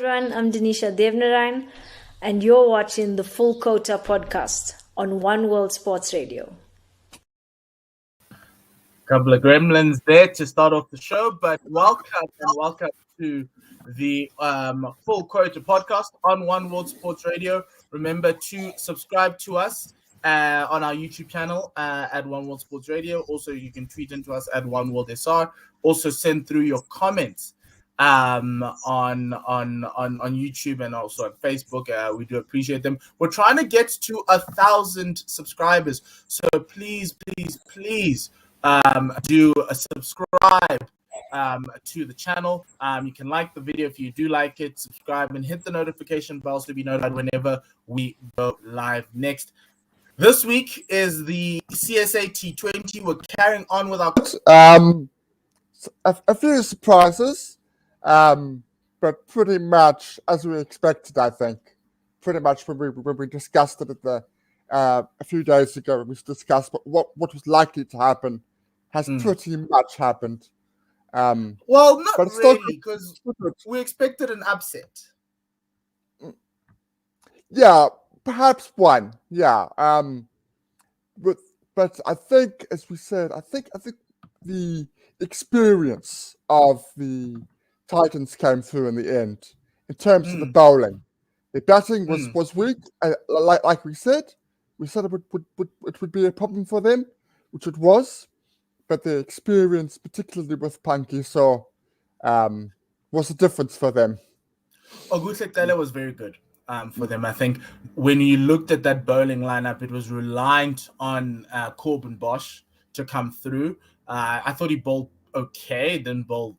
everyone. I'm Denisha Devnarayan, and you're watching the Full Quota podcast on One World Sports Radio. Couple of gremlins there to start off the show, but welcome to the Full Quota podcast on One World Sports Radio. Remember to subscribe to us on our YouTube channel at One World Sports Radio. Also, you can tweet into us at One World SR. Also, send through your comments on YouTube and also on Facebook. We do appreciate them. We're trying to get to 1,000 subscribers, so please do a subscribe to the channel. You can like the video if you do like it, subscribe and hit the notification bell to be notified whenever we go live next. This week is the CSA T20. We're carrying on with our a few surprises, but pretty much as we expected. I think pretty much when we discussed it at the a few days ago. We discussed what was likely to happen has pretty much happened. Well, not really, because we expected an upset. Yeah, perhaps one. Yeah. But I think, as we said, I think the experience of the Titans came through in the end in terms of the bowling. The batting was weak. Like we said it would be a problem for them, which it was. But the experience, particularly with Punky, was a difference for them. Oguhle was very good for them. I think when you looked at that bowling lineup, it was reliant on Corbin Bosch to come through. I thought he bowled okay, didn't bowl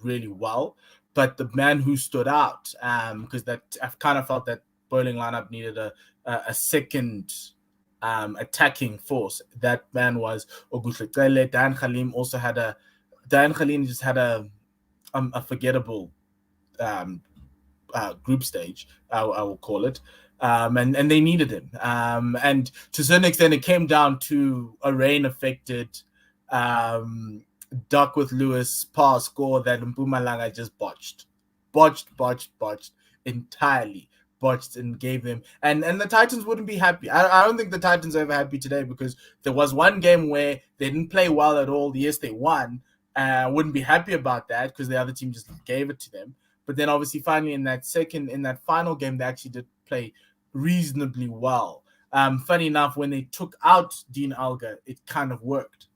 really well. But the man who stood out, because I've kind of felt that bowling lineup needed a second attacking force. That man was Oguhle. Dan Khalim also had Dan Khalim just had a forgettable group stage, I will call it, and they needed him. And to a certain extent, it came down to a rain-affected Duckworth Lewis pass score that Mpumalanga just botched entirely. Botched and gave them, and the Titans wouldn't be happy. I don't think the Titans are ever happy today, because there was one game where they didn't play well at all. Yes, they won. Wouldn't be happy about that because the other team just gave it to them. But then obviously finally in that final game, they actually did play reasonably well. Funny enough, when they took out Dean Alga, it kind of worked.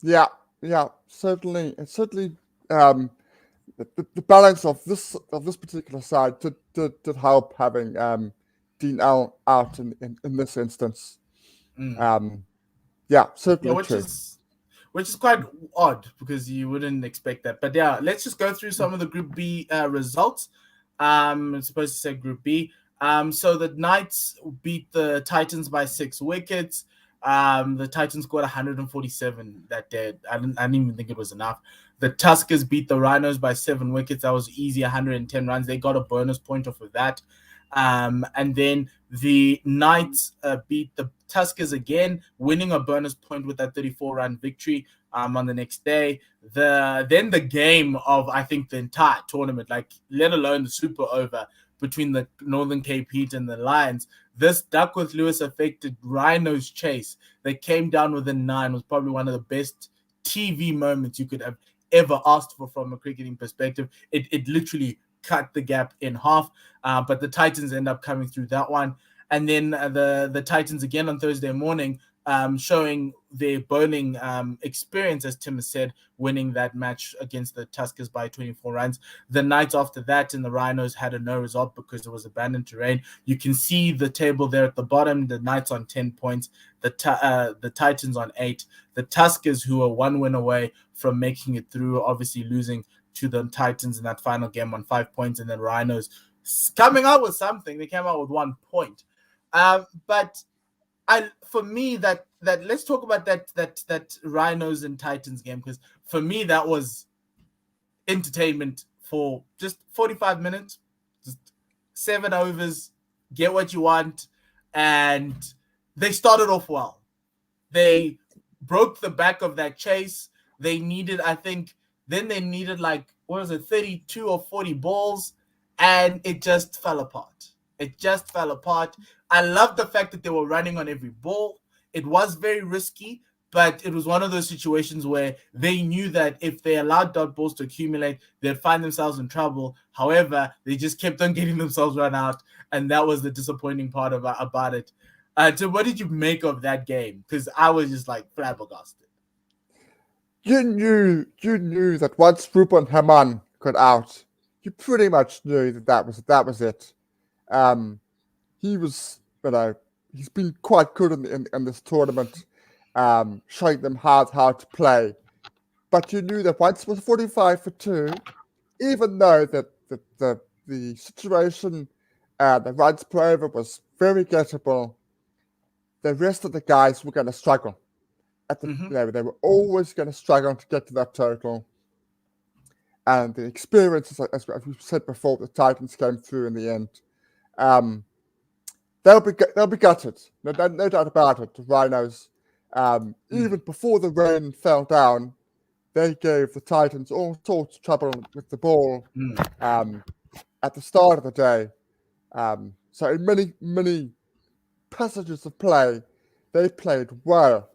Yeah, certainly. It certainly the balance of this particular side did help having Dean out in this instance. Yeah, certainly true. Which is quite odd, because you wouldn't expect that. But yeah, let's just go through some of the Group B results. I'm supposed to say Group B. So the Knights beat the Titans by 6 wickets. The Titans scored 147 that day. I didn't even think it was enough. The Tuskers beat the Rhinos by 7 wickets. That was easy, 110 runs. They got a bonus point off of that. And then the Knights beat the Tuskers again, winning a bonus point with that 34-run victory on the next day. Then the game of, I think, the entire tournament, like let alone the super over between the Northern Cape Heat and the Lions, this Duckworth Lewis affected Rhinos chase. They came down with a 9. Was probably one of the best TV moments you could have ever asked for from a cricketing perspective. It literally cut the gap in half, but the Titans end up coming through that one. And then the Titans again on Thursday morning, showing their bowling experience, as Tim has said, winning that match against the Tuskers by 24 runs. The Knights after that and the Rhinos had a no result because it was abandoned terrain. You can see the table there at the bottom. The Knights on 10 points, the Titans on 8. The Tuskers, who are 1 win away from making it through, obviously losing to the Titans in that final game on 5 points, and then Rhinos coming out with something. They came out with 1 point. But for me, that let's talk about that Rhinos and Titans game, because for me that was entertainment for just 45 minutes, just 7 overs, get what you want, and they started off well. They broke the back of that chase. They needed, I think, then they needed 32 or 40 balls, and it just fell apart. It just fell apart. I love the fact that they were running on every ball. It was very risky, but it was one of those situations where they knew that if they allowed dot balls to accumulate, they'd find themselves in trouble. However, they just kept on getting themselves run out, and that was the disappointing part about it. So what did you make of that game? Because I was just like flabbergasted. You knew that once Ruben Herman got out, you pretty much knew that was it. He was, he's been quite good in this tournament, showing them how to play. But you knew that once it was 45-2, even though the situation, the runs per over was very gettable, the rest of the guys were going to struggle. They were always going to struggle to get to that total. And the experience, as we said before, the Titans came through in the end. They'll be gutted, no doubt about it. The Rhinos, even before the rain fell down, they gave the Titans all sorts of trouble with the ball at the start of the day. So in many passages of play, they played well,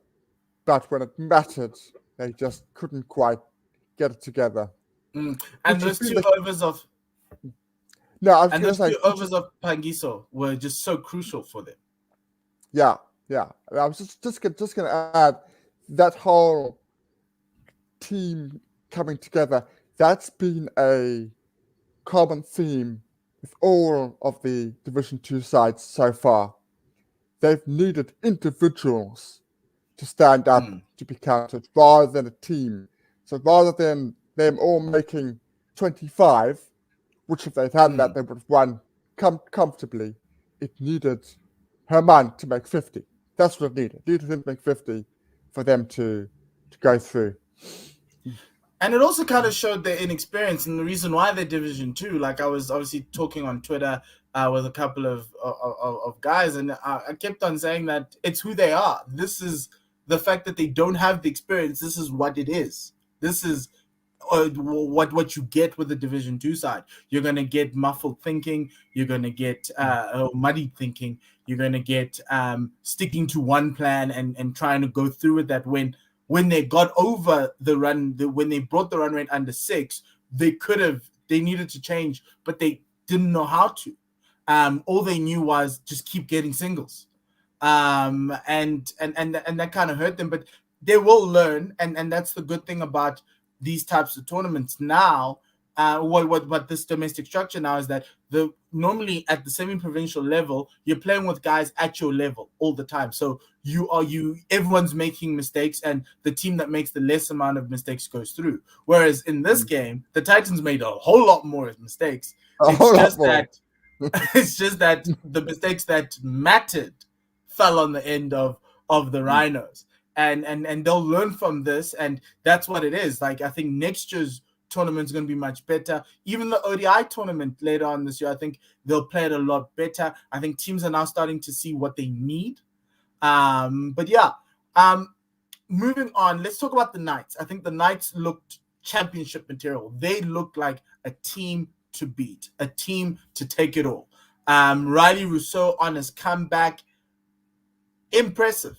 but when it mattered, they just couldn't quite get it together. And those two overs of Pangiso were just so crucial for them. Yeah. I was just going to add that whole team coming together. That's been a common theme with all of the Division 2 sides so far. They've needed individuals to stand up to be counted rather than a team. So rather than them all making 25, which if they'd had that, they would have won comfortably, it needed Herman to make 50. That's what it needed. It needed him to make 50 for them to go through. And it also kind of showed their inexperience and the reason why they're Division 2. Like I was obviously talking on Twitter with a couple of guys, and I kept on saying that it's who they are. This is the fact that they don't have the experience. This is what it is. This is what you get with the Division 2 side. You're going to get muffled thinking. You're going to get muddied thinking. You're going to get sticking to one plan and trying to go through with that when they got over the run, when they brought the run rate under 6, they needed to change, but they didn't know how to. All they knew was just keep getting singles. And that kind of hurt them, but they will learn. And that's the good thing about these types of tournaments now. What this domestic structure now is that normally at the semi-provincial level, you're playing with guys at your level all the time. So everyone's making mistakes, and the team that makes the less amount of mistakes goes through. Whereas in this game, the Titans made a whole lot more mistakes. It's just that the mistakes that mattered fell on the end of the Rhinos. And they'll learn from this, and that's what it is. Like I think next year's tournament's going to be much better. Even the ODI tournament later on this year, I think they'll play it a lot better. I think teams are now starting to see what they need. But yeah, moving on, let's talk about the Knights. I think the Knights looked championship material. They looked like a team to beat, a team to take it all. Riley Rousseau on his comeback, impressive.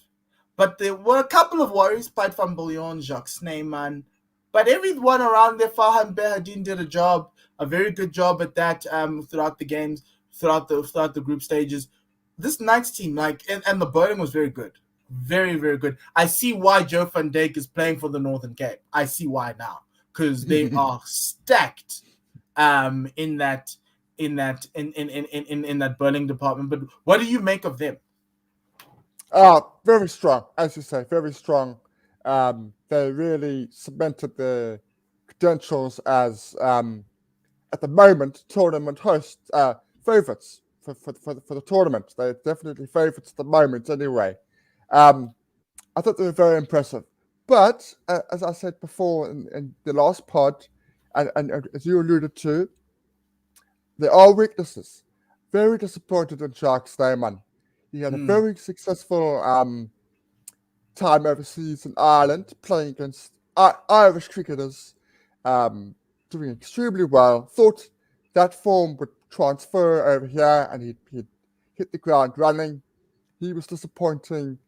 But there were a couple of worries, Piet van Biljon, Jacques Snyman. But everyone around there, Farhan Behadin did a very good job at that throughout the games, throughout the group stages. This Knights team, and the bowling was very good. Very, very good. I see why Joe van Dijk is playing for the Northern Cape. I see why now. Because they are stacked in that bowling department. But what do you make of them? Very strong, as you say, very strong. They really cemented their credentials as, at the moment, tournament host favourites for the tournament. They're definitely favourites at the moment, anyway. I thought they were very impressive. But as I said before in the last pod, and as you alluded to, there are weaknesses. Very disappointed in Jacques Snyman. He had a very successful time overseas in Ireland, playing against Irish cricketers, doing extremely well. Thought that form would transfer over here and he'd hit the ground running. He was disappointing.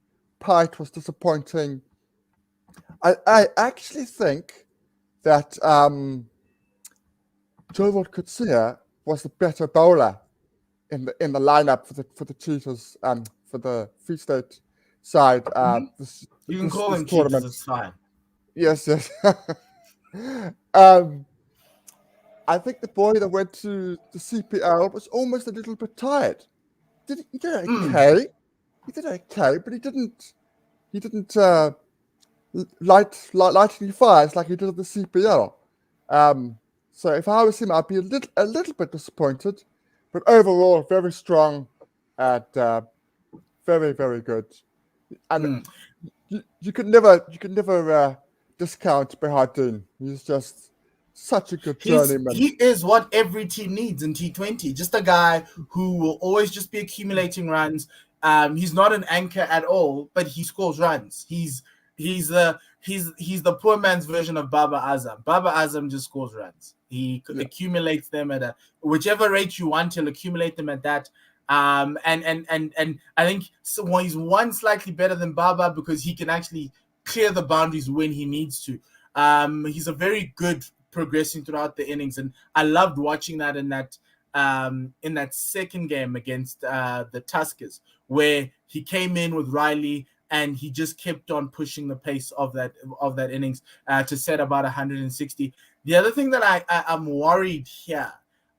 Pite was disappointing. I actually think that Joel Kutsia was the better bowler in the lineup for the Cheetahs for the Free State side. You can call him tournament. Cheetahs, it's fine. Yes. I think the boy that went to the CPL was almost a little bit tired. He did okay. He did okay, but he didn't light any fires like he did at the CPL. So if I was him, I'd be a little bit disappointed, but overall very strong and very, very good. And you could never discount Behardin. He's just such a good journeyman. He is what every team needs in T20. Just a guy who will always just be accumulating runs. He's not an anchor at all, but he scores runs. He's the poor man's version of Baba Azam. Baba Azam just scores runs. He accumulates them at whichever rate you want. He'll accumulate them at that. And I think he's one slightly better than Baba because he can actually clear the boundaries when he needs to. He's a very good progressing throughout the innings, and I loved watching that in that second game against the Tuskers, where he came in with Riley and he just kept on pushing the pace of that innings to set about 160. The other thing that I'm worried here,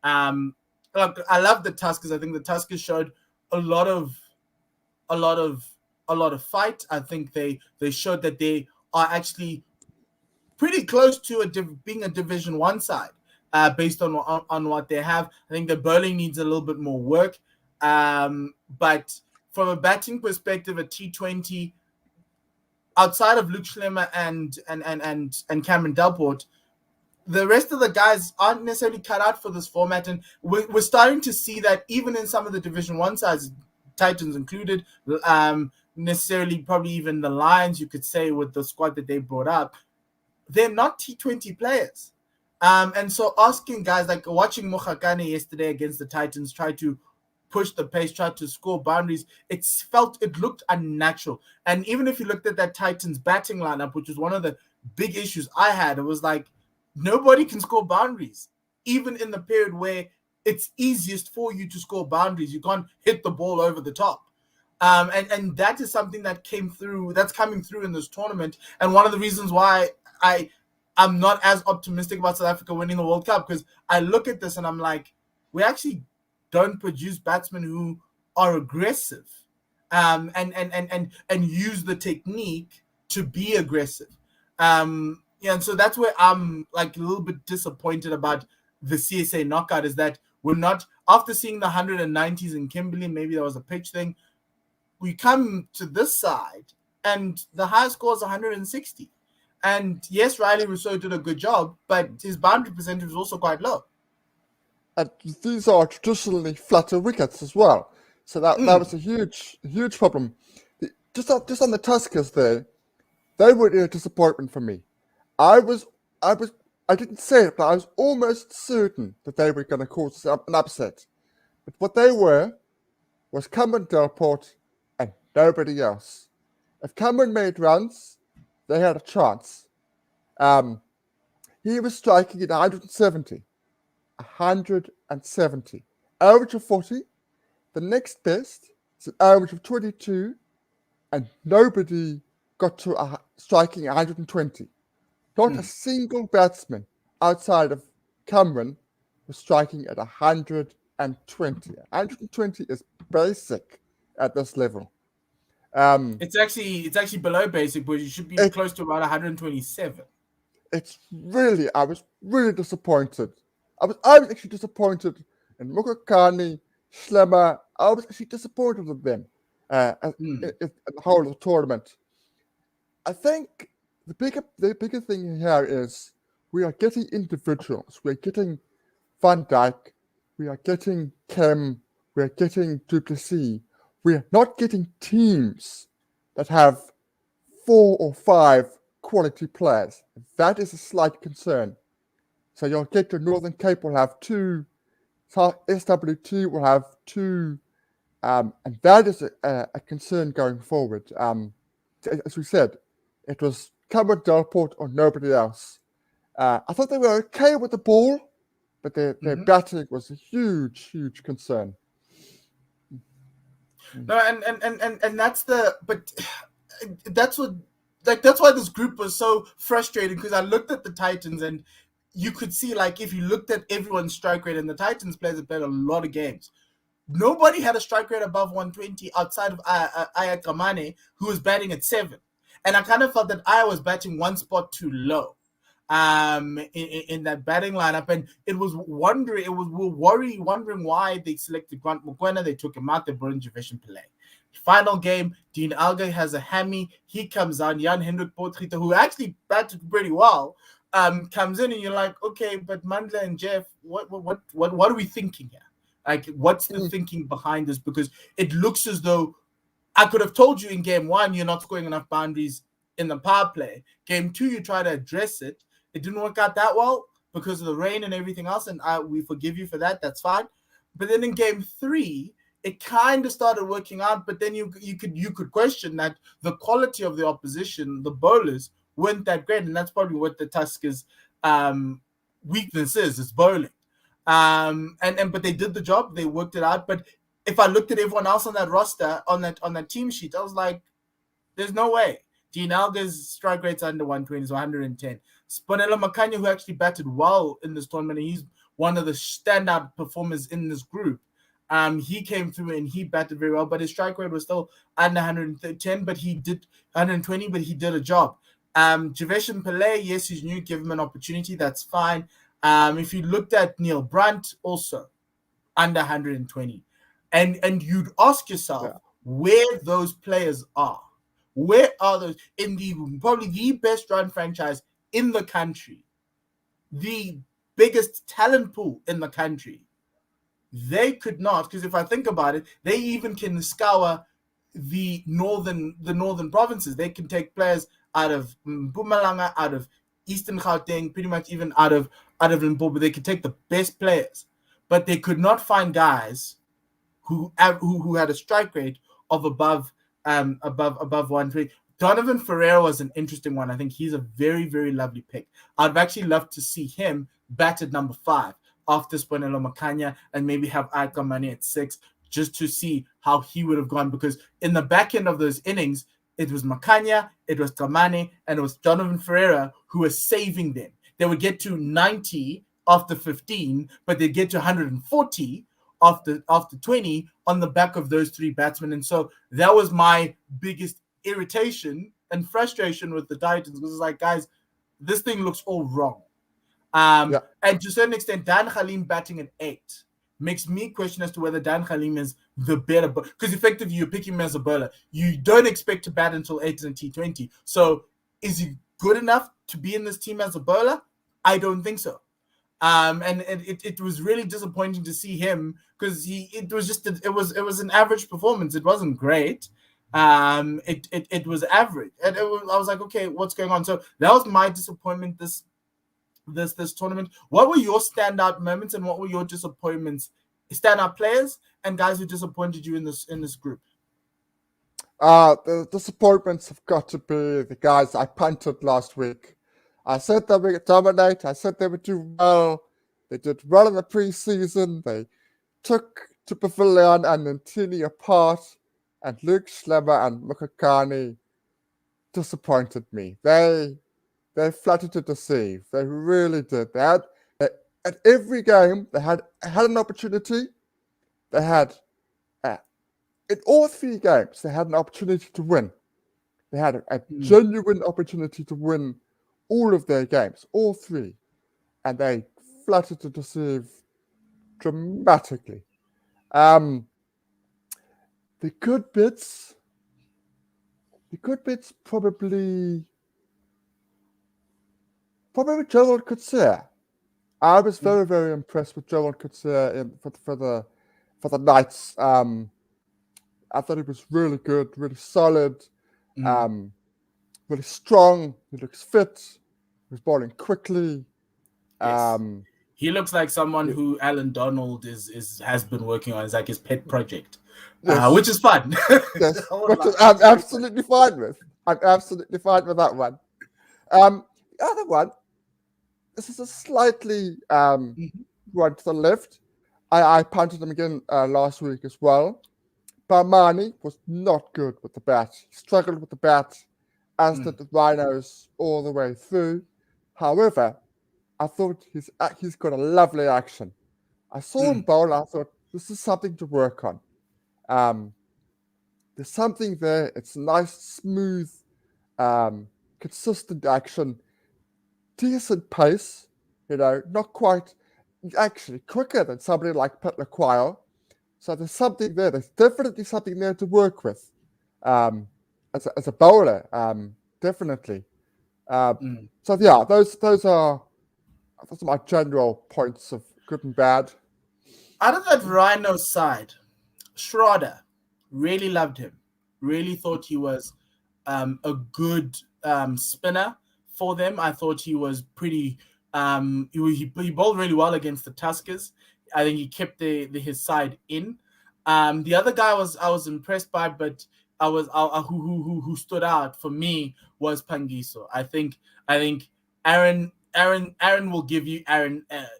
look, I love the Tuskers. I think the Tuskers showed a lot of fight. I think they showed that they are actually pretty close to being a Division 1 side based on what they have. I think the bowling needs a little bit more work. But from a batting perspective, a T20, outside of Luke Schlemmer and Cameron Delport, the rest of the guys aren't necessarily cut out for this format. And we're starting to see that even in some of the Division 1 sides, Titans included, necessarily probably even the Lions, you could say, with the squad that they brought up, they're not T20 players. And so asking guys, like watching Mokhakane yesterday against the Titans try to push the pace, try to score boundaries, it looked unnatural. And even if you looked at that Titans batting lineup, which was one of the big issues I had, it was like nobody can score boundaries. Even in the period where it's easiest for you to score boundaries, you can't hit the ball over the top. And that is something that's coming through in this tournament. And one of the reasons why I'm not as optimistic about South Africa winning the World Cup, because I look at this and I'm like, we actually don't produce batsmen who are aggressive and use the technique to be aggressive. And so that's where I'm like a little bit disappointed about the CSA knockout, is that we're not, after seeing the 190s in Kimberley, maybe that was a pitch thing, we come to this side and the highest score is 160. And yes, Riley Rousseau did a good job, but his boundary percentage was also quite low. And these are traditionally flatter wickets as well. So that was a huge problem. Just on the Tuskers there, they were a disappointment for me. I didn't say it, but I was almost certain that they were going to cause an upset. But what they were was Cameron Delport and nobody else. If Cameron made runs, they had a chance. He was striking at 170. 170. Average of 40. The next best is an average of 22, and nobody got to striking 120. Not a single batsman outside of Cameron was striking at 120. 120 is basic at this level. It's actually below basic, but you should be close to about 127. I was really disappointed. I was actually disappointed in Mokhakane, Schlemmer. I was actually disappointed in them in the whole of the tournament. I think the bigger thing here is we are getting individuals. We are getting Van Dijk. We are getting Kem. We are getting Duplessis. We are not getting teams that have 4 or 5 quality players. That is a slight concern. So you'll get to Northern Cape will have 2 So SWT will have two, and that is a concern going forward. As we said, it was Cameron Delport or nobody else. I thought they were okay with the ball, but their batting was a huge concern. No, and that's that's what, like, that's why this group was so frustrating, because I looked at the Titans and you could see, like, if you looked at everyone's strike rate, and the Titans players have played a lot of games, nobody had a strike rate above 120 outside of Aya Kamane, who was batting at 7. And I kind of felt that Aya was batting one spot too low in that batting lineup, and it was wondering why they selected Grant Mokwena. They took him out. They brought in Javesh Pillay. Final game, Dean Alga has a hammy. He comes on. Jan Hendrik Potgieter, who actually batted pretty well, comes in, and you're like, okay, but Mandla and Jeff, what are we thinking here? Like, what's the thinking behind this? Because it looks as though I could have told you in game 1 you're not scoring enough boundaries in the power play. Game 2, you try to address it. It didn't work out that well because of the rain and everything else, and we forgive you for that. That's fine. But then in game 3, it kind of started working out. But then you could question that the quality of the opposition, the bowlers, weren't that great, and that's probably what the Tuskers' weakness is. It's bowling. But they did the job. They worked it out. But if I looked at everyone else on that roster, on that team sheet, I was like, there's no way. Dean Alga's strike rate's under 120, so 110. Spanelo Makanya, who actually batted well in this tournament, and he's one of the standout performers in this group. He came through and he batted very well, but his strike rate was still under 110, but he did 120, but he did a job. Javesh Pillay, yes, he's new, give him an opportunity, that's fine. If you looked at Neil Brunt, also under 120. And you'd ask yourself where those players are. Where are those in probably the best run franchise in the country, the biggest talent pool in the country? They could not, because if I think about it, they even can scour the northern provinces. They can take players out of Mpumalanga, out of Eastern Gauteng, pretty much even out of Limpopo. They could take the best players, but they could not find guys who had a strike rate of above 120. Donovan Ferreira was an interesting one. I think he's a very, very lovely pick. I'd actually love to see him bat at number 5 after Spanelo Makanya, and maybe have Aika Mane at 6, just to see how he would have gone, because in the back end of those innings, it was Makanya, it was Kamane, and it was Donovan Ferreira who was saving them. They would get to 90 after 15, but they'd get to 140 after 20 on the back of those 3 batsmen. And so that was my biggest irritation and frustration with the Titans, because it's like, guys, this thing looks all wrong. And to a certain extent, Dan Khalim batting at 8 makes me question as to whether Dan Khalim is the better, because effectively you're picking him as a bowler. You don't expect to bat until 8 in a T20. So is he good enough to be in this team as a bowler? I don't think so. And it was really disappointing to see him, because it was an average performance. It wasn't great. It was average, and I was like, okay, what's going on? So that was my disappointment this tournament. What were your standout moments, and what were your disappointments? Standout players and guys who disappointed you in this group. The disappointments have got to be the guys I punted last week. I said they would dominate. I said they would do well. They did well in the preseason. They took to Pavilion and Ntini apart, and Luke Schlemmer and Mukakani disappointed me. They flattered to deceive. They really did. They had at every game they had an opportunity. They had in all 3 games they had an opportunity to win. They had a genuine opportunity to win all of their games, all 3, and they flattered to deceive dramatically. The good bits probably Gerald Coetzee. I was very, very impressed with Gerald Coetzee for the Knights. I thought he was really good, really solid, really strong. He looks fit. He was bowling quickly. Yes. He looks like someone who Alan Donald has been working on. It's like his pet project, Yes. which is fun. Yes, which I'm absolutely fine with. I'm absolutely fine with that one. The other one, this is a slightly one to the left. I punted him again last week as well. Barmani was not good with the bat. He struggled with the bat, as did the Rhinos all the way through. However, I thought he's got a lovely action. I saw him bowl. I thought this is something to work on. There's something there. It's nice, smooth, consistent action, decent pace. Not quite, actually quicker than somebody like Pitler Quayle. So there's something there. There's definitely something there to work with as a bowler, definitely. So yeah, those are my general points of good and bad. Out of that Rhino side, Schroeder, really loved him. Really thought he was a good spinner for them. I thought he was pretty. He bowled really well against the Tuskers. I think he kept his side in. The other guy I was impressed by, but who stood out for me was Pangiso. I think Aaron will give you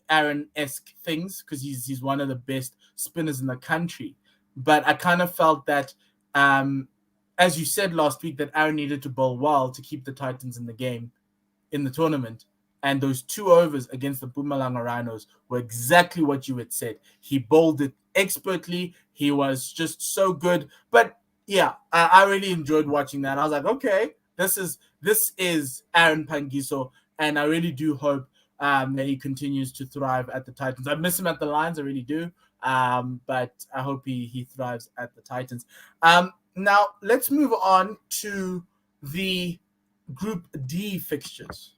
Aaron-esque things because he's one of the best spinners in the country. But I kind of felt that, as you said last week, that Aaron needed to bowl well to keep the Titans in the game, in the tournament. And those 2 overs against the Mpumalanga Rhinos were exactly what you had said. He bowled it expertly. He was just so good. But yeah, I really enjoyed watching that. I was like, okay, this is Aaron Pangiso, and I really do hope that he continues to thrive at the Titans. I miss him at the Lions, I really do. But I hope he thrives at the Titans. Now let's move on to the Group D fixtures.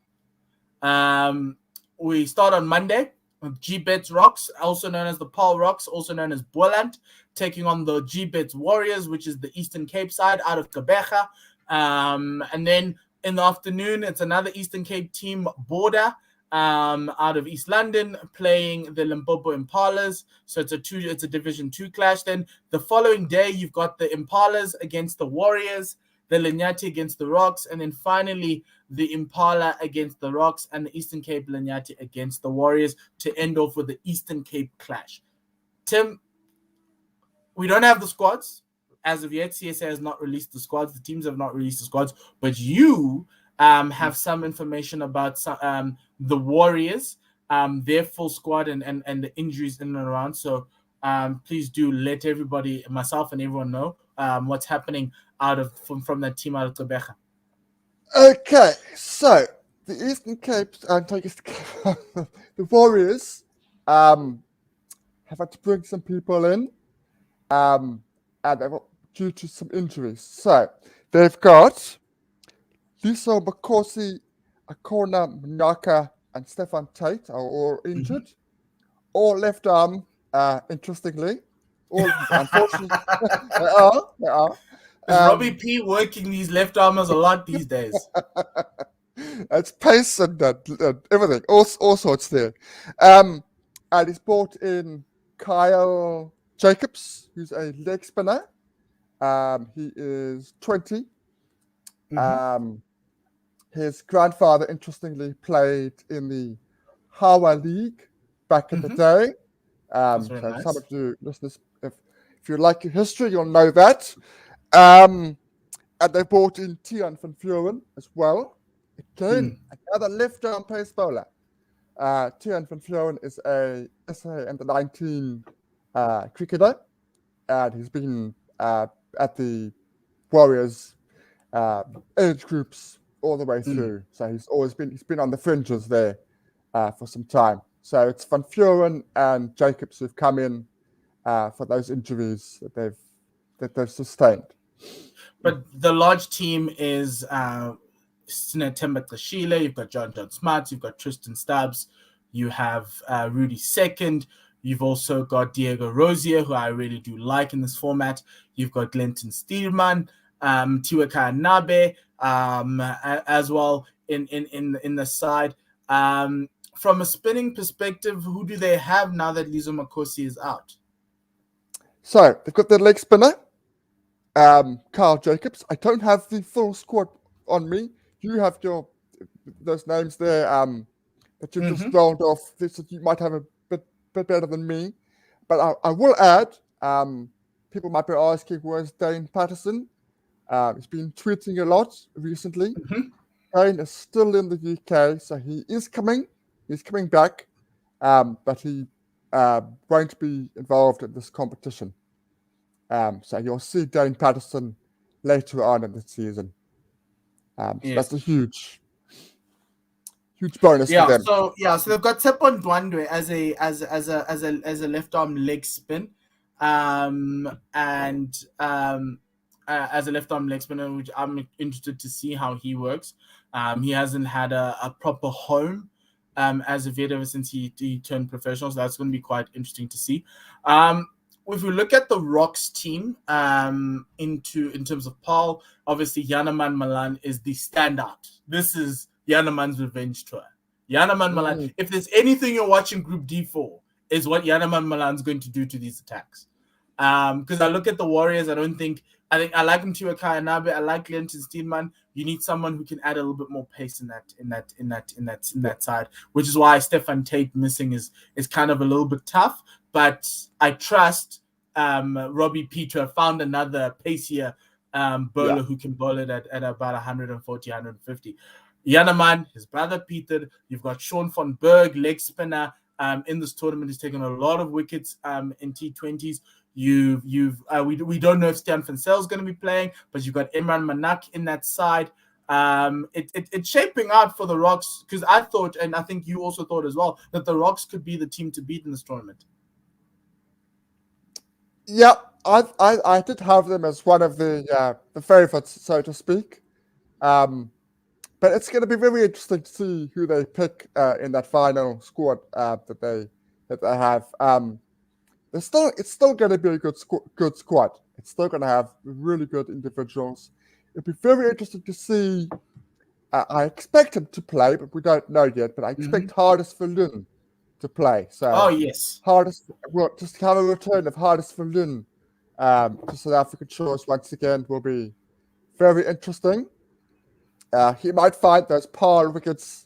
We start on Monday with G-Bets Rocks, also known as the Paul Rocks, also known as Boland, taking on the G-Bets Warriors, which is the Eastern Cape side out of Gqeberha. And then in the afternoon, it's another Eastern Cape team, Border, out of East London, playing the Limpopo Impalas. So it's a Division 2 clash. Then the following day, you've got the Impalas against the Warriors, the Lanyati against the Rocks, and then finally the Impala against the Rocks and the Eastern Cape Lanyati against the Warriors to end off with the Eastern Cape clash. Tim, we don't have the squads as of yet. CSA has not released the squads. The teams have not released the squads, but you have some information about the Warriors, their full squad and the injuries in and around. So please do let everybody, myself and everyone know what's happening from that team out of Gqeberha. Okay, so the Eastern Cape the Warriors have had to bring some people in, and due to some injuries. So they've got Liso Makosi, Akona Mnaka, and Stefan Tate are all injured. All left arm, interestingly. All unfortunately they are. Robbie P working these left armers a lot these days. It's pace and everything, all sorts there. And he's brought in Kyle Jacobs, who's a leg spinner. He is 20. His grandfather, interestingly, played in the Hawa League back in the day. So nice. Some of you listeners, if you like your history, you'll know that. And they brought in Tian van Vuren as well. Again, another left-arm pace bowler. Tian van Vuren is a SA under 19 cricketer, and he's been at the Warriors age groups all the way through. So he's been on the fringes there for some time. So it's Van Vuren and Jacobs who've come in for those injuries that they've sustained. But the large team is Temba Kashile, you've got John Smarts, you've got Tristan Stubbs, you have Rudy Second, you've also got Diego Rosier, who I really do like in this format. You've got Glenton Steelman, Tiweka Nabe as well in the side. from a spinning perspective, who do they have now that Lizo Makosi is out? So they've got their leg spinner, Carl Jacobs. I don't have the full squad on me. You have those names there that you've just rolled off. This you might have a bit better than me, but I will add. People might be asking, where's Dane Patterson? He's been tweeting a lot recently. Dane is still in the UK, so he is coming. He's coming back, but he won't be involved in this competition. So you'll see Dane Patterson later on in the season. So that's a huge bonus for them. So they've got Tepon Dwandwe as a left arm leg spin, and as a left arm leg spinner, which I'm interested to see how he works. He hasn't had a proper home as of yet ever since he turned professional, so that's going to be quite interesting to see. If we look at the Rocks team, in terms of Paul, obviously Yanaman Malan is the standout. This is Yanaman's revenge tour. Yanaman Malan, if there's anything you're watching Group D for, is what Yanaman Malan's going to do to these attacks. Because I look at the Warriors, I think I like Mtiwa Kayanabe, I like Lenton Steenman. You need someone who can add a little bit more pace in that side, which is why Stefan Tate missing is kind of a little bit tough. But I trust Robbie Peter found another pacier bowler who can bowl it at about 140, 150. Yanaman, his brother Peter, you've got Sean van Berg, leg spinner in this tournament. He's taken a lot of wickets in T20s. We don't know if Stan van Zyl is going to be playing, but you've got Imran Manak in that side. It's shaping out for the Rocks, because I thought, and I think you also thought as well, that the Rocks could be the team to beat in this tournament. Yeah, I did have them as one of the favorites, so to speak. But it's going to be very interesting to see who they pick in that final squad that they have. It's still going to be a good squad. It's still going to have really good individuals. It'll be very interesting to see. I expect him to play, but we don't know yet. But I expect Hardis Verloon to play. So Hardis will just have a return of Hardis Verloon to South African shores once again. Will be very interesting. He might find those par wickets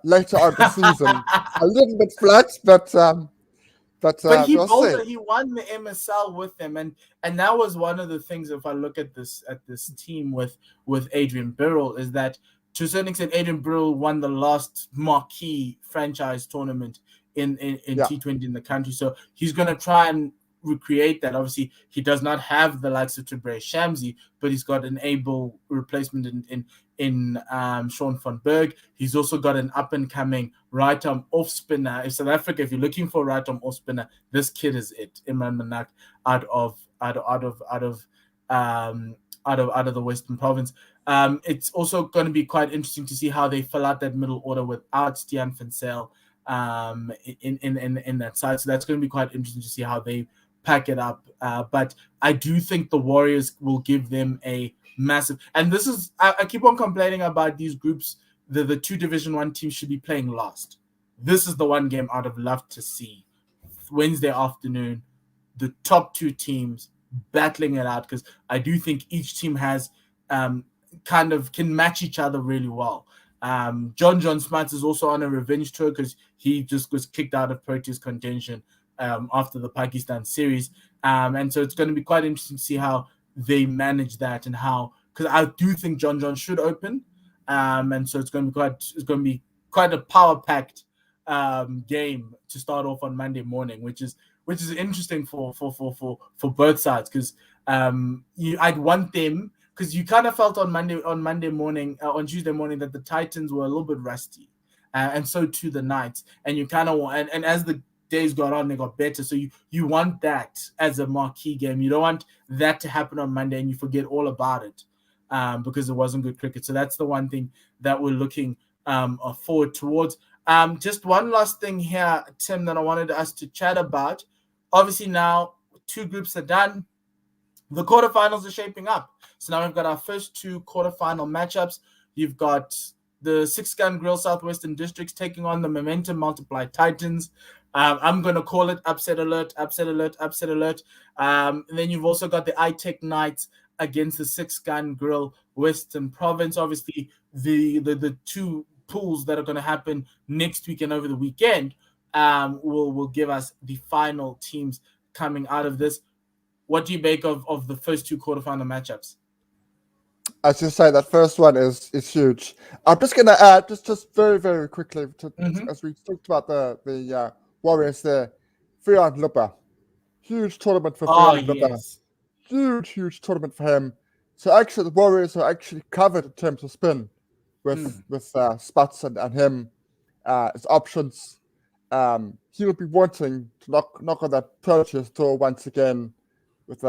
later on the season a little bit flat, but he we'll bowled, he won the MSL with them, and that was one of the things. If I look at this team with Adrian Birrell, is that to a certain extent Adrian Birrell won the last marquee franchise tournament in T20 in the country, so he's going to try and recreate that. Obviously, he does not have the likes of Tabraiz Shamsi, but he's got an able replacement in Sean van Berg. He's also got an up and coming right arm off spinner. In South Africa, if you're looking for a right arm off spinner, this kid is it. Imran Manak out of the Western Province. It's also going to be quite interesting to see how they fill out that middle order without Stan van Zyl in that side. So that's going to be quite interesting to see how they pack it up. But I do think the Warriors will give them a massive, and this is, I keep on complaining about these groups. The two Division 1 teams should be playing last. This is the one game I'd have loved to see. Wednesday afternoon, the top two teams battling it out, because I do think each team has kind of can match each other really well. John Smart is also on a revenge tour because he just was kicked out of Proteas contention after the Pakistan series. And so it's going to be quite interesting to see how they manage that, and how, because I do think John should open. And so it's going to be quite a power-packed game to start off on Monday morning, which is interesting for both sides, because I'd want them, because you kind of felt on Tuesday morning that the Titans were a little bit rusty, and so too the Knights, and you kind of want, and as the days got on, they got better. So you want that as a marquee game. You don't want that to happen on Monday and you forget all about it because it wasn't good cricket. So that's the one thing that we're looking forward towards. Just one last thing here, Tim, that I wanted us to chat about. Obviously now 2 groups are done. The quarterfinals are shaping up. So now we've got our first 2 quarterfinal matchups. You've got the Six Gun Grill Southwestern Districts taking on the Momentum Multiplied Titans. I'm going to call it upset alert, upset alert, upset alert. And then you've also got the iTech Knights against the Six Gun Grill Western Province. Obviously, the two pools that are going to happen next week and over the weekend will give us the final teams coming out of this. What do you make of the first two quarterfinal matchups? As you say, that first one is huge. I'm just going to add, just very, very quickly, as we talked about the Warriors there, Fion Lupper. Huge tournament for Fion Lupper. Yes. Huge tournament for him. So actually, the Warriors are actually covered in terms of spin with Spats and him, his options. He'll be wanting to knock on that purchase door once again with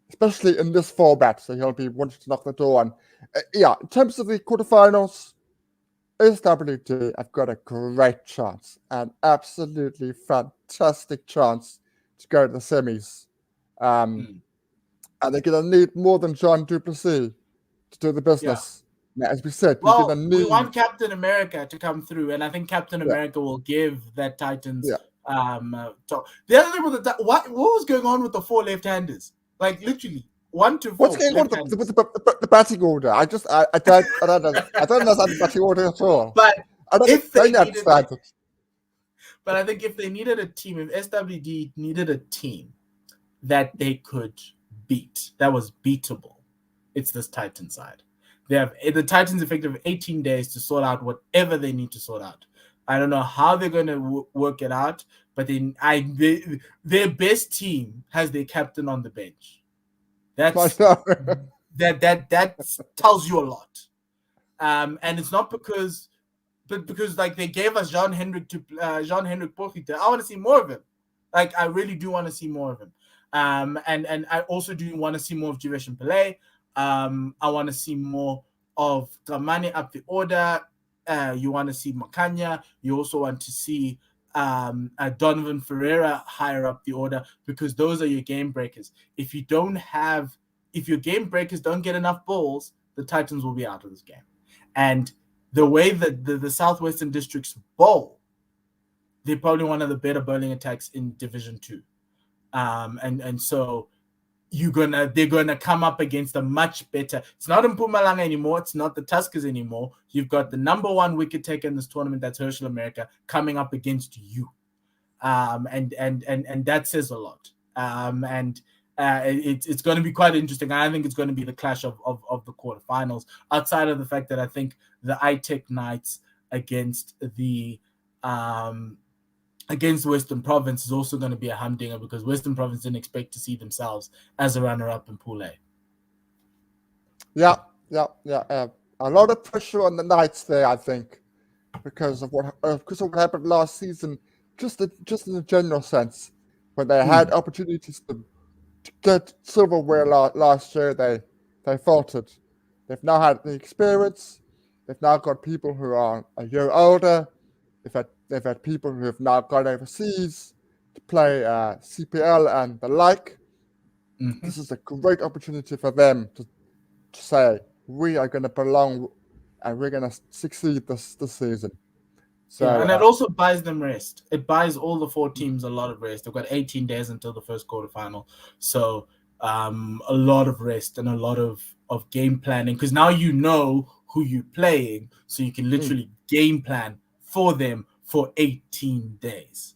especially in this format, so he'll be wanting to knock the door on. In terms of the quarterfinals, SWT have got a great chance, an absolutely fantastic chance to go to the semis. And they're going to need more than Jean Duplessis to do the business. Yeah. Now, as we said, we want Captain America to come through, and I think Captain America will give that Titans. The other thing with what was going on with the four left-handers? Like literally 1 to 4. What's going on with the batting order? I don't understand the batting order at all. But I think if they needed a team, if SWD needed a team that they could beat, that was beatable, it's this Titan side. The Titans effective 18 days to sort out whatever they need to sort out. I don't know how they're going to work it out, but their best team has their captain on the bench. That tells you a lot. And it's not because like they gave us Jean-Henrik Pochita. I want to see more of him. Like I really do want to see more of him. And I also do want to see more of Jivesh Pillay. I want to see more of Dramani up the order. You want to see Makanya. You also want to see Donovan Ferreira higher up the order, because those are your game breakers. If your game breakers don't get enough balls, the Titans will be out of this game. And the way that the Southwestern Districts bowl, they're probably one of the better bowling attacks in Division 2. And so they're gonna come up against a much better. It's not Mpumalanga anymore. It's not the Tuskers anymore. You've got the number 1 wicket taker in this tournament, that's Herschel America, coming up against you, and that says a lot. It's going to be quite interesting. I think it's going to be the clash of the quarterfinals. Outside of the fact that I think the iTech Knights against the against Western Province is also going to be a humdinger, because Western Province didn't expect to see themselves as a runner-up in Pool A. Yeah. A lot of pressure on the Knights there, I think, because of what happened last season. Just in a general sense, when they had opportunities to get silverware last year, they faltered. They've now had the experience. They've now got people who are a year older. They've had people who have now gone overseas to play CPL and the like. This is a great opportunity for them to say, we are going to belong and we're going to succeed this season. So, and it also buys them rest. It buys all the 4 teams a lot of rest. They've got 18 days until the first quarterfinal. So a lot of rest and a lot of game planning, because now you know who you're playing, so you can literally game plan for them for 18 days.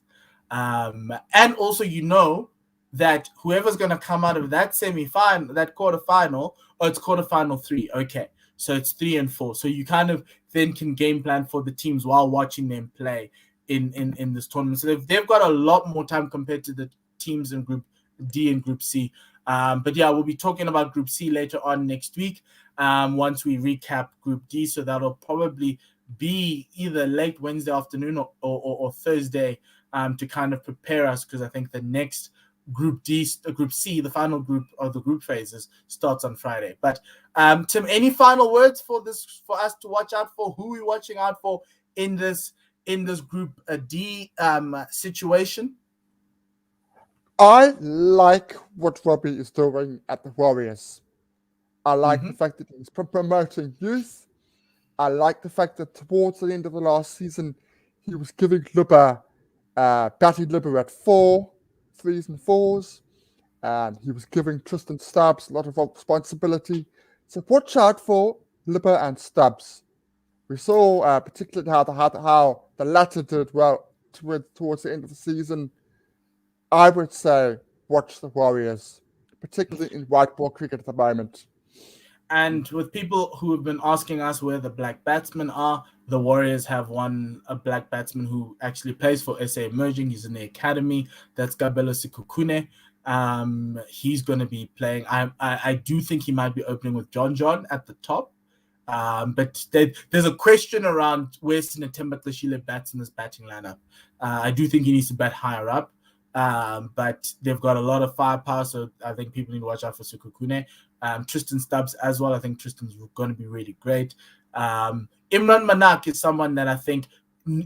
And also you know that whoever's going to come out of that semi-final, that quarterfinal, it's quarterfinal 3. Okay, so it's 3 and 4. So you kind of then can game plan for the teams while watching them play in this tournament. So they've got a lot more time compared to the teams in Group D and Group C. But yeah, we'll be talking about Group C later on next week, once we recap Group D. So that'll probably be either late Wednesday afternoon or Thursday, to kind of prepare us, because I think the next Group C, the final group of the group phases, starts on Friday. But Tim, any final words for us to watch out for? Who are we watching out for in this Group D situation? I like what Robbie is doing at the Warriors. I like the fact that he's promoting youth. I like the fact that towards the end of the last season, he was giving Lubba, batting Lubba at 3s and 4s, and he was giving Tristan Stubbs a lot of responsibility. So watch out for Lubba and Stubbs. We saw particularly how the latter did well towards the end of the season. I would say watch the Warriors, particularly in white ball cricket at the moment. And with people who have been asking us where the black batsmen are, the Warriors have a black batsman who actually plays for SA Emerging. He's in the academy. That's Gabelo Sikukune. He's going to be playing. I do think he might be opening with John at the top. But there's a question around where Sinatemba Tlashile bats in this batting lineup. I do think he needs to bat higher up. But they've got a lot of firepower, so I think people need to watch out for Sikukune. Tristan Stubbs as well. I think Tristan's going to be really great. Imran Manak is someone that I think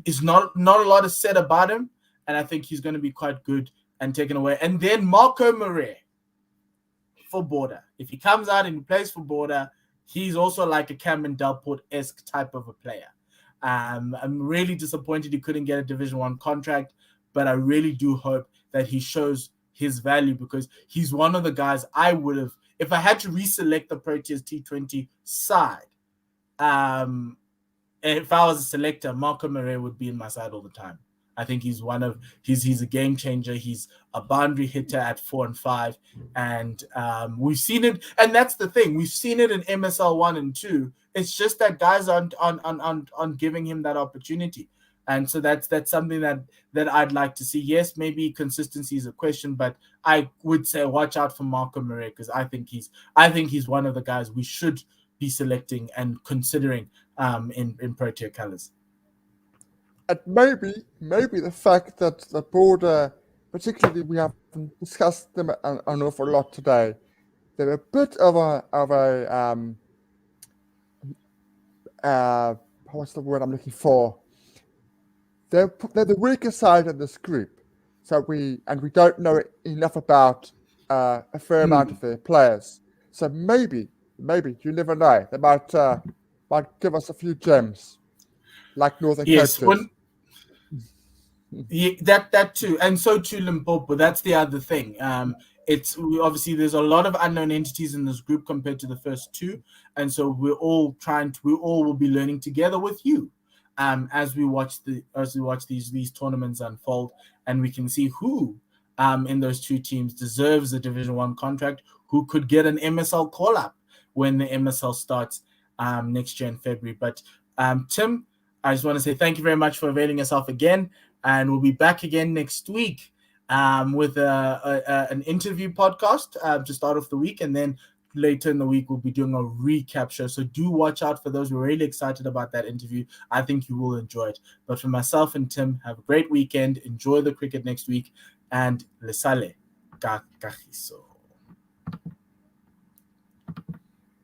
is not a lot is said about him, and I think he's going to be quite good and taken away. And then Marco Murray for Border. If he comes out and he plays for Border, he's also like a Cameron Delport-esque type of a player. I'm really disappointed he couldn't get a Division 1 contract, but I really do hope that he shows his value, because he's one of the guys I would have, if I had to reselect the Proteas T20 side, if I was a selector, Marco Murray would be in my side all the time. I think he's a game changer. He's a boundary hitter at 4 and 5. And we've seen it. And that's the thing. We've seen it in MSL 1 and 2. It's just that guys aren't on giving him that opportunity. And so that's something that I'd like to see. Yes, maybe consistency is a question, but I would say watch out for Marco Murray, because I think he's one of the guys we should be selecting and considering in Protea colours. And maybe the fact that the Border, particularly we haven't discussed them an awful lot today, they're a bit of a what's the word I'm looking for? They're the weaker side of this group, so we don't know enough about a fair amount of their players. So maybe you never know, they might give us a few gems, like Northern Cape did. Yeah, that too, and so too Limpopo. That's the other thing. Obviously there's a lot of unknown entities in this group compared to the first two, and so we all will be learning together with you, as we watch these tournaments unfold, and we can see who in those two teams deserves a Division 1 contract, who could get an MSL call up when the MSL starts next year in February. But Tim, I just want to say thank you very much for availing yourself again. And we'll be back again next week with an interview podcast to start off the week. And then later in the week, we'll be doing a recap show. So do watch out for those. We're really excited about that interview. I think you will enjoy it. But for myself and Tim, have a great weekend. Enjoy the cricket next week. And le sale kagiso.